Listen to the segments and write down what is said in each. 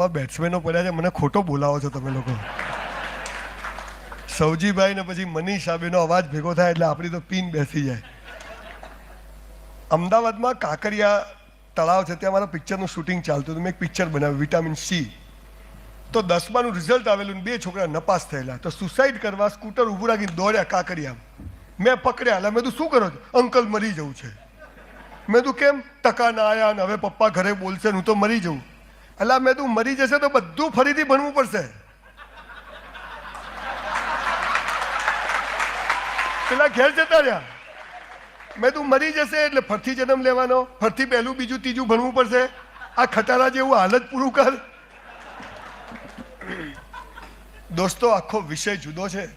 નવા બેટ્સમેનો પડ્યા છે, મને ખોટો બોલાવો છો તમે લોકો. સૌજીભાઈ ને પછી મનીષ સાબેનો અવાજ ભેગો થાય એટલે આપણી તો પીન બેસી જાય. અમદાવાદમાં કાંકરિયા તળાવ છે, ત્યાં મારા પિક્ચરનું શૂટિંગ ચાલતું હતું. મેં એક પિક્ચર બનાવ્યું વિટામિન સી. તો 10માનું રિઝલ્ટ આવેલું, 2 છોકરા નપાસ થયેલા. તો સુસાઇડ કરવા સ્કૂટર ઊભું રાખીને દોડ્યા કાંકરિયા. મેં પકડ્યા. એટલે મેં તું શું કરો છો? અંકલ મરી જવું છે. મેં તું કેમ? ટકા ના આયા ને હવે પપ્પા ઘરે બોલશે હું તો મરી જવું. એટલે મેં તું મરી જશે તો બધું ફરીથી ભણવું પડશે. પેલા ઘેર જતા રહ્યા. મેં તું મરી જશે એટલે ફરથી જન્મ લેવાનો, ફરથી પહેલું બીજું ત્રીજું ભણવું પડશે. આ ખટારા જેવું હાલત પૂરું કર. દોસ્તો, આખો વિષય જુદો છે.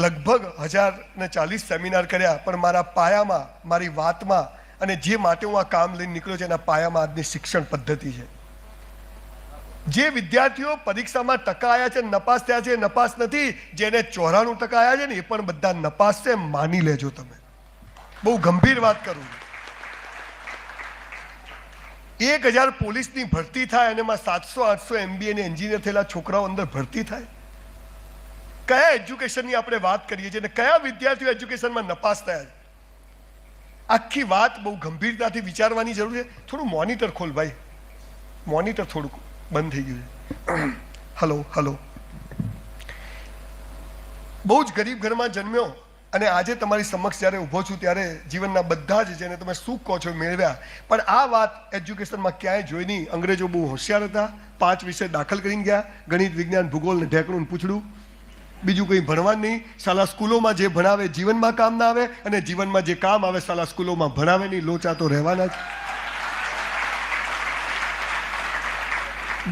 લગભગ 1040 સેમિનાર કર્યા, પણ મારા પાયામાં, મારી વાતમાં અને જે માટે હું આ કામ લઈને નીકળ્યો છે એના પાયામાં આજની શિક્ષણ પદ્ધતિ છે. જે વિદ્યાર્થીઓ પરીક્ષામાં ટકા આવ્યા છે, નપાસ થયા છે, નપાસ નથી. જેને 94% આવ્યા છે ને એ પણ બધા નપાસ છે, માની લેજો. તમે બહુ ગંભીર વાત કરું. 1000 પોલીસની ભરતી થાય અને એમાં 700-800 MBA ને એન્જિનિયર થયેલા છોકરાઓ અંદર ભરતી થાય. કયા એજ્યુકેશનની આપણે વાત કરીએ છીએ અને કયા વિદ્યાર્થીઓ એજ્યુકેશનમાં નપાસ થયા છે? આખી વાત બહુ ગંભીરતાથી વિચારવાની જરૂર છે. થોડું મોનિટર ખોલ ભાઈ, મોનિટર થોડુંક બંધ થઈ ગયું છે. હલો. બહુ જ ગરીબ ઘરમાં જન્મ્યો અને આજે તમારી સમક્ષ જ્યારે ઊભો છું ત્યારે જીવનના બધા જ જેને તમે શું કહો છો મેળવ્યા, પણ આ વાત એજ્યુકેશનમાં ક્યાંય જોઈ નહીં. અંગ્રેજો બહુ હોશિયાર હતા. 5 વિષય દાખલ કરીને ગયા: ગણિત, વિજ્ઞાન, ભૂગોળ ને ઢેકણું પૂછડું. બીજું કંઈ ભણવાનું નહીં. સાલા સ્કૂલોમાં જે ભણાવે જીવનમાં કામ ના આવે, અને જીવનમાં જે કામ આવે સાલા સ્કૂલોમાં ભણાવે નહીં. લોચા તો રહેવાના જ.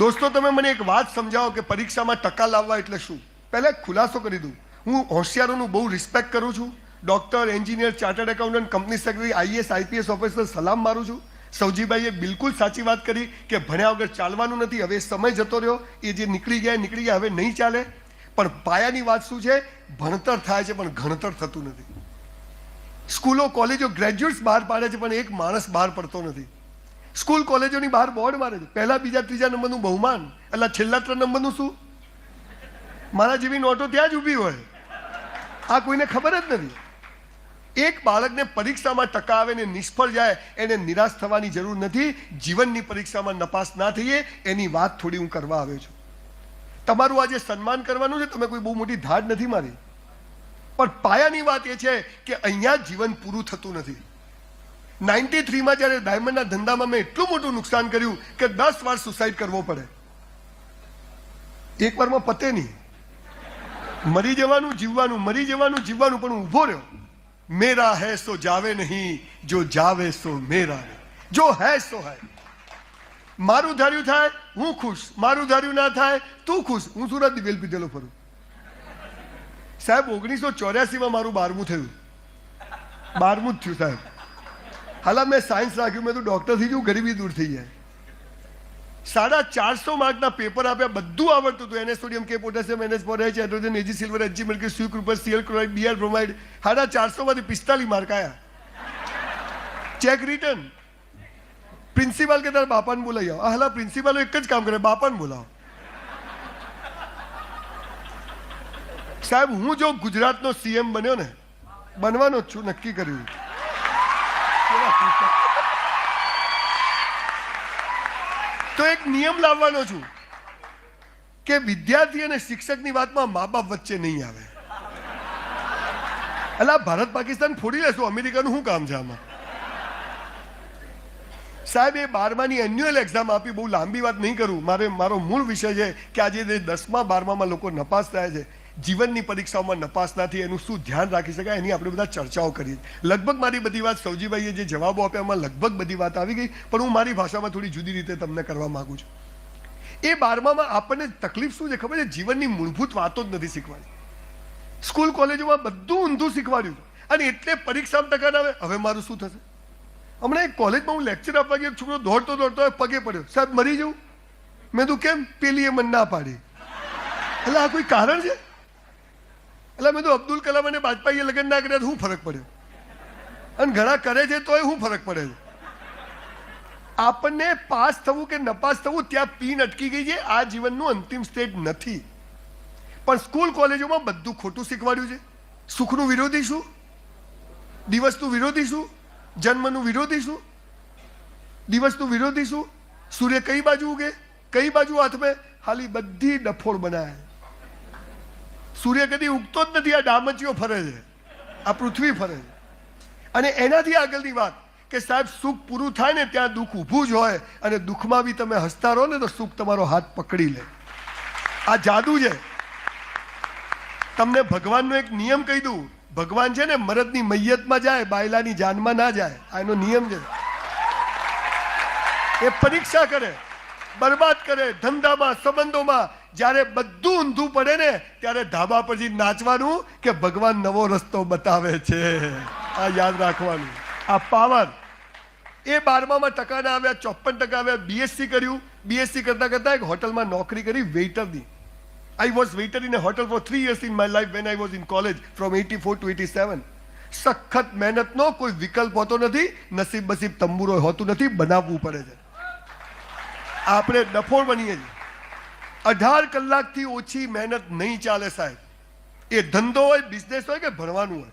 દોસ્તો, તમે મને એક વાત સમજાવો કે પરીક્ષામાં ટકા લાવવા એટલે શું? પહેલા એક ખુલાસો કરી દઉં. હું હોશિયારોનું બહુ રિસ્પેક્ટ કરું છું. Doctor, engineer, chartered accountant, company secretary, IAS, IPS officer સલામ મારું છું. સૌજીભાઈએ બિલકુલ સાચી વાત કરી કે ભણ્યા વગર ચાલવાનું નથી. હવે સમય જતો રહ્યો, એ જે નીકળી ગયા, હવે નહીં ચાલે. પણ પાયાની વાત શું છે? ભણતર થાય છે પણ ગણતર થતું નથી. સ્કૂલો, કોલેજો ગ્રેજ્યુએટ્સ બહાર પાડે છે પણ એક માણસ બહાર પડતો નથી. સ્કૂલ કોલેજોની બહાર બોર્ડ મારે છે, પહેલા, બીજા, ત્રીજા નંબરનું બહુમાન, એટલે છેલ્લા 3 નંબરનું શું? મારા જેવી નોટો ત્યાં જ ઊભી હોય. આ કોઈને ખબર જ નથી. એક બાળકને પરીક્ષામાં ટકા આવે ને નિષ્ફળ જાય એને નિરાશ થવાની જરૂર નથી. જીવનની પરીક્ષામાં નપાસ ના થઈએ એની વાત થોડી હું કરવા આવ્યો છું. તમારું આજે સન્માન કરવાનું છે. તમે કોઈ બહુ મોટી ધાડ નથી મારી, પણ પાયાની વાત એ છે કે અહીંયા જીવન પૂરું થતું નથી. 93માં જ્યારે ડાયમંડના ધંધામાં મેં એટલું મોટું નુકસાન કર્યું કે 10 વાર સુસાઇડ કરવો પડે. એક વારમાં પતે નહીં. મરી જવાનું, જીવવાનું, મરી જવાનું, જીવવાનું. પણ હું ઊભો રહ્યો. મેરા હૈ સો જાવે નહીં, જો જાવે સો મેરા નહીં. જો હૈ સો હૈ. મારું ધાર્યું થાય હું ખુશ, મારું ધાર્યું ના થાય તું ખુશ. હું સુરતની વેલ પીધેલો ફરું. સાહેબ, 1984માં મારું 12મું થયું. 12મું જ થયું સાહેબ. હાલા મેં સાયન્સ રાખ્યું. મેં તો ડોક્ટર થઈ જવું, ગરીબી દૂર થઈ જાય. 450 માર્કના પેપર આપ્યા, બધું આવડતું હતું. NS sodium, K potassium, NS ફોરેચ, hydrogen, Ag silver, Hg mercury, Cu copper, Cl chloride, Br bromide. 450 માંથી 45 માર્ક આવ્યા. Cheque return. પ્રિન્સિપાલ કે તારા બાપાને બોલાવી આવો. હાલા પ્રિન્સિપાલો એક જ કામ કરે, બાપાને બોલાવો. સાહેબ, હું જો ગુજરાતનો CM બન્યો ને, બનવાનો જ છું, નક્કી કર્યું. તો એક નિયમ લાવવાનો છું કે વિદ્યાર્થી અને શિક્ષકની વાતમાં મા બાપ વચ્ચે નહીં આવે. એટલે ભારત પાકિસ્તાન ફોડી લેશું. અમેરિકાનું શું કામ છે આમાં? સાહેબ, એ 12માની એન્યુઅલ એક્ઝામ આપી. બહુ લાંબી વાત નહીં કરું. મારો મૂળ વિષય છે કે આજે 10મા 12મામાં લોકો નપાસ થાય છે. જીવનની પરીક્ષાઓમાં નપાસ ના થઈ એનું શું ધ્યાન રાખી શકાય એની આપણે બધા ચર્ચાઓ કરીએ. લગભગ મારી બધી વાત સૌજીભાઈએ જે જવાબો આપ્યા એમાં લગભગ બધી વાત આવી ગઈ, પણ હું મારી ભાષામાં થોડી જુદી રીતે તમને કરવા માંગુ છું. એ 12મામાં આપણને તકલીફ શું છે ખબર છે? જીવનની મૂળભૂત વાતો જ નથી શીખવાડી. સ્કૂલ કોલેજોમાં બધું ઊંધું શીખવાડ્યું અને એટલે પરીક્ષામાં ટકા ના આવે. હવે મારું શું થશે? હમણાં એક કોલેજમાં હું લેક્ચર આપવા ગયો, છોકરો દોડતો પગે પડ્યો. સાહેબ, મરી જવું. મેં તું કેમ? પેલીએ મને ના પાડી. એટલે આ કોઈ કારણ છે? એટલે મેં તો અબ્દુલ કલામ અને વાજપેયીએ લગ્ન ના કર્યા તો શું ફરક પડ્યો? અને ઘણા કરે છે તોય શું ફરક પડે છે? આપણને પાસ થવું કે નપાસ થવું ત્યાં પીન અટકી ગઈ છે. આ જીવનનું અંતિમ સ્ટેજ નથી. પણ સ્કૂલ કોલેજોમાં બધું ખોટું શીખવાડ્યું છે. સુખનું વિરોધી શું? દિવસનું વિરોધી શું? જન્મનું વિરોધી શું? દિવસનું વિરોધી શું? સૂર્ય કઈ બાજુ ઉગે, કઈ બાજુ હાથમે? ખાલી બધી ડફોળ બનાવે. સૂર્ય કદી ઉગતો જ નથી. આ ડામચીઓ ફરે છે, આ પૃથ્વી ફરે છે. અને એનાથી આગળની વાત કે સાહેબ સુખ પૂરું થાય ને ત્યાં દુઃખ ઊભું જ હોય, અને દુઃખમાં બી તમે હસતા રહો ને તો સુખ તમારો હાથ પકડી લે. આ જાદુ છે. તમને ભગવાનનો એક નિયમ કહી દઉં. ભગવાન છે ને મરદની મૈયતમાં જાય, બાયલાની જાનમાં ના જાય. આ એનો નિયમ છે. એ પરીક્ષા કરે, બરબાદ કરે ધંધામાં, સંબંધોમાં. જ્યારે બધું ઊંધું પડે ને ત્યારે ધાબા પરથી નાચવાનું કે ભગવાન નવો રસ્તો બતાવે છે. આ યાદ રાખવાનું. આ પાવર. એ 12માં ટકા ના આવ્યા, 54% આવ્યા. બીએસસી કર્યું. બીએસસી કરતા કરતા એક હોટલમાં નોકરી કરી, વેઇટરની. I was waiter in a hotel for 3 years in my life when I was in college from 84 to 87. સખત મહેનતનો કોઈ વિકલ્પ હોતો નથી. નસીબ બસીબ તંબુરો હોતું નથી, બનાવવું પડે છે. આપણે ડફોળ બનીએ છીએ. 18 કલાકથી ઓછી મહેનત નહીં ચાલે સાહેબ. એ ધંધો હોય, બિઝનેસ હોય કે ભણવાનું હોય.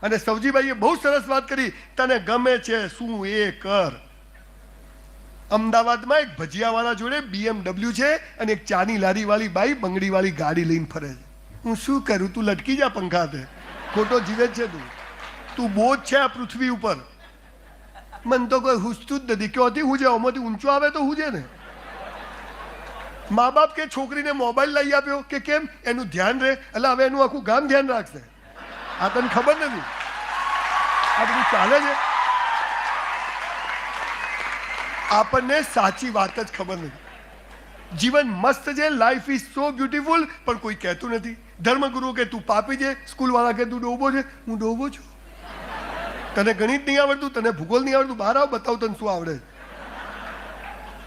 અને સવજીભાઈએ બહુ સરસ વાત કરી. તને ગમે છે શું એ કર. અમદાવાદમાં એક ભજીયાવાળા જોડે BMW છે અને એક ચાની લારીવાળી બાઈ બંગડીવાળી ગાડી લઈને ફરે છે. હું શું કરું? તું લટકી જા પંખાતે. ખોટો જીવે છે તું. તું બોજ છે આ પૃથ્વી ઉપર. મન તો કોઈ હુસતું જ નથી. ક્યાંથી હું છે? આમાંથી ઊંચો આવે તો હું છે ને. મા બાપ કે છોકરીને મોબાઈલ લઈ આપ્યો કે કેમ? એનું ધ્યાન રહે. એટલે હવે એનું આખું ગામ ધ્યાન રાખશે. આ તને ખબર નથી. આ બધું ચાલે છે. આપણને સાચી વાત જ ખબર નથી. જીવન મસ્ત છે, લાઈફ ઇઝ સો બ્યુટીફુલ, પણ કોઈ કહેતું નથી. ધર્મગુરુ કે તું પાપી છે, સ્કૂલ વાળા કે તું ડોબો છે. હું ડોબો છું. તને ગણિત નહીં આવડતું, તને ભૂગોળ નહીં આવડતું, બહાર આવ બતાવ તને શું આવડે.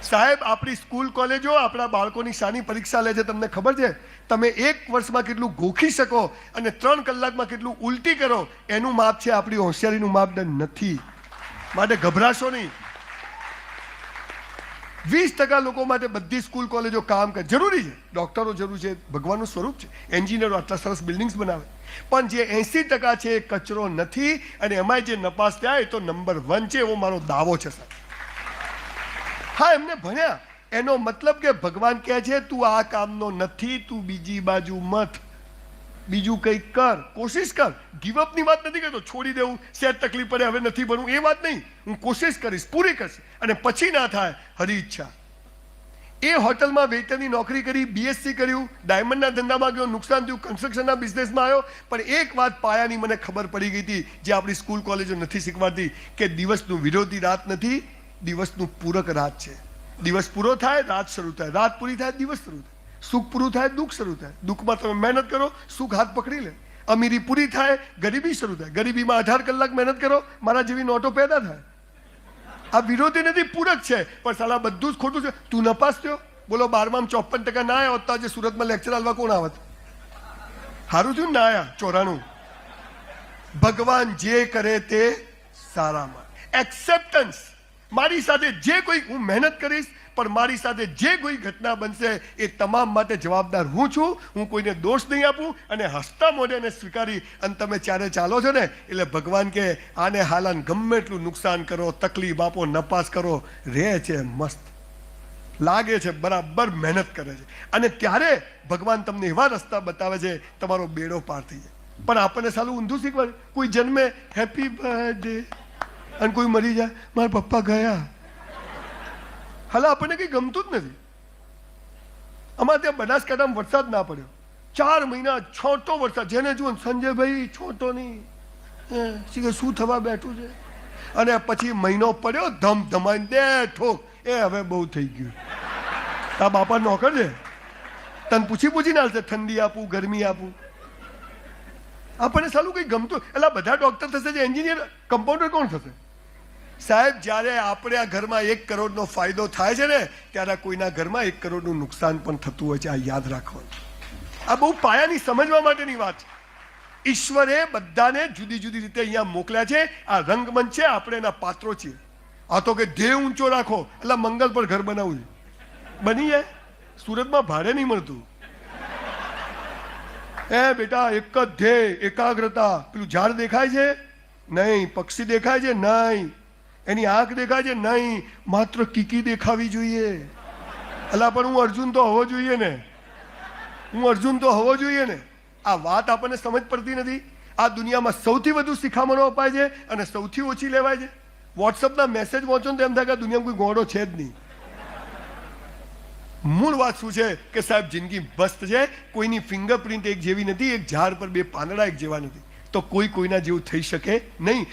સાહેબ આપણી સ્કૂલ કોલેજો આપણા બાળકોની શાની પરીક્ષા લે છે તમને ખબર છે? તમે 1 વર્ષમાં કેટલું ગોખી શકો અને 3 કલાકમાં કેટલું ઉલટી કરો એનું માપ છે. આપણી હોશિયારીનું માપદંડ નથી. માટે ગભરાશો નહીં. 20% લોકો માટે બધી સ્કૂલ કોલેજો કામ કરે. જરૂરી છે. ડોક્ટરો જરૂર છે, ભગવાનનું સ્વરૂપ છે. એન્જિનિયરો આટલા સરસ બિલ્ડિંગ્સ બનાવે. પણ જે 80% છે એ કચરો નથી. અને એમાં જે નપાસ થયા એ તો નંબર 1 છે, એવો મારો દાવો છે સાહેબ. હા, એમને ભણ્યા. એનો મતલબ કે ભગવાન કહે છે તું આ કામનો નથી, તું બીજી બાજુ મત, બીજું કંઈક કર, કોશિશ કર. ગીવઅપની વાત નથી કરતો, છોડી દેવું, સેટ તકલીફ પડે હવે નથી ભણવું, એ વાત નહીં. હું કોશિશ કરીશ, પૂરી કરીશ. અને પછી ના થાય હરી ઈચ્છા. એ હોટલમાં વેઇટરની નોકરી કરી, બીએસસી કર્યું, ડાયમંડના ધંધામાં ગયો, નુકસાન થયું, કન્સ્ટ્રક્શનના બિઝનેસમાં આવ્યો. પણ એક વાત પાયાની મને ખબર પડી ગઈ હતી, જે આપણી સ્કૂલ કોલેજો નથી શીખવાડતી, કે દિવસનું વિરોધી રાત નથી, દિવસનું પૂરક રાત છે. દિવસ પૂરો થાય, રાત શરૂ થાય, રાત પૂરી થાય, દિવસ શરૂ થાય. સુખ પૂરું થાય, દુઃખ શરૂ થાય. દુઃખમાં તમે મહેનત કરો, સુખ હાથ પકડી લે. અમીરી પૂરી થાય, ગરીબી શરૂ થાય. ગરીબીમાં 18 કલાક મહેનત કરો, મારા જેવી નોટો પેદા થાય. આ વિરોધી નથી, પૂરક છે. પણ સાલા બધું જ ખોટું છે. તું નપાસ થયો, બોલો 12માં 54% ના આવ્યા હોત તો આજે સુરતમાં લેક્ચર આલવા કોણ આવત? સારું થયું ના આવ્યા. 94. ભગવાન જે કરે તે સારામાં. એક્સેપ્ટન્સ. મારી સાથે જે કોઈ, હું મહેનત કરીશ, પણ મારી સાથે જે કોઈ ઘટના બનશે એ તમામ માટે જવાબદાર હું છું. હું કોઈને દોષ નહીં આપું. અને હસતા મોઢે એને સ્વીકારી અને તમે ચારે ચાલો છો ને એટલે ભગવાન કે આને હાલાન ગમે એટલું નુકસાન કરો, તકલીફ આપો, નપાસ કરો, રહે છે મસ્ત, લાગે છે બરાબર, મહેનત કરે છે. અને ત્યારે ભગવાન તમને એવા રસ્તા બતાવે છે તમારો બેડો પાર થઈ જાય. પણ આપણને સાલું ઊંધું શીખવાડે. કોઈ જન્મે હેપી બર્થડે અને કોઈ મરી જાય મારા પપ્પા ગયા. હાલ આપણને કંઈ ગમતું જ નથી. અમારે ત્યાં બનાસકાંઠામાં વરસાદ ના પડ્યો 4 મહિના, છોટો વરસાદ. જેને જુઓ સંજયભાઈ છોટો નહીં, શું થવા બેઠું છે. અને પછી મહિનો પડ્યો, ધમધમાઈને દે ઠોક. એ હવે બહુ થઈ ગયું. આ બાપા નોકર છે, તને પૂછીને હાલશે ઠંડી આપું, ગરમી આપું. આપણને સાલું કંઈ ગમતું. એટલે બધા ડોક્ટર થશે, જે એન્જિનિયર, કમ્પાઉન્ડર કોણ થશે? સાહેબ જ્યારે આપણે આ ઘરમાં 1 કરોડનો ફાયદો થાય છે ને ત્યારે કોઈના ઘરમાં 1 કરોડનું નુકસાન પણ થતું હોય છે. આ યાદ રાખવાનું. આ બહુ પાયાની સમજવા માટેની વાત છે. ઈશ્વરે બધાને જુદી જુદી રીતે અહીંયા મોકલ્યા છે. આ રંગમંચ છે, આપણે એના પાત્રો છીએ. આ તો કે ધ્યેય ઊંચો રાખો એટલે મંગલ પર ઘર બનાવવું છે, બની જાય. સુરતમાં ભાડે નહીં મળતું. બેટા એક જ ધ્યેય, એકાગ્રતા. પેલું ઝાડ દેખાય છે નહીં, પક્ષી દેખાય છે નહીં, એની આંખ દેખાય છે નહીં, માત્ર કીકી દેખાવી જોઈએ. અલા પણ હું અર્જુન તો હોવો જોઈએ ને, હું અર્જુન તો હોવો જોઈએ ને. આ વાત આપણને સમજ પડતી નથી. આ દુનિયામાં સૌથી વધુ શિખામણો અપાય છે અને સૌથી ઓછી લેવાય છે. વોટ્સઅપના મેસેજ વાંચો ને તો એમ થાય કે દુનિયામાં કોઈ ગોળો છે જ નહીં. મૂળ વાત શું છે કે સાહેબ જિંદગી મસ્ત છે. કોઈની ફિંગરપ્રિન્ટ એક જેવી નથી, એક ઝાડ પર બે પાંદડા એક જેવા નથી, તો કોઈ કોઈના જેવું થઈ શકે નહીં.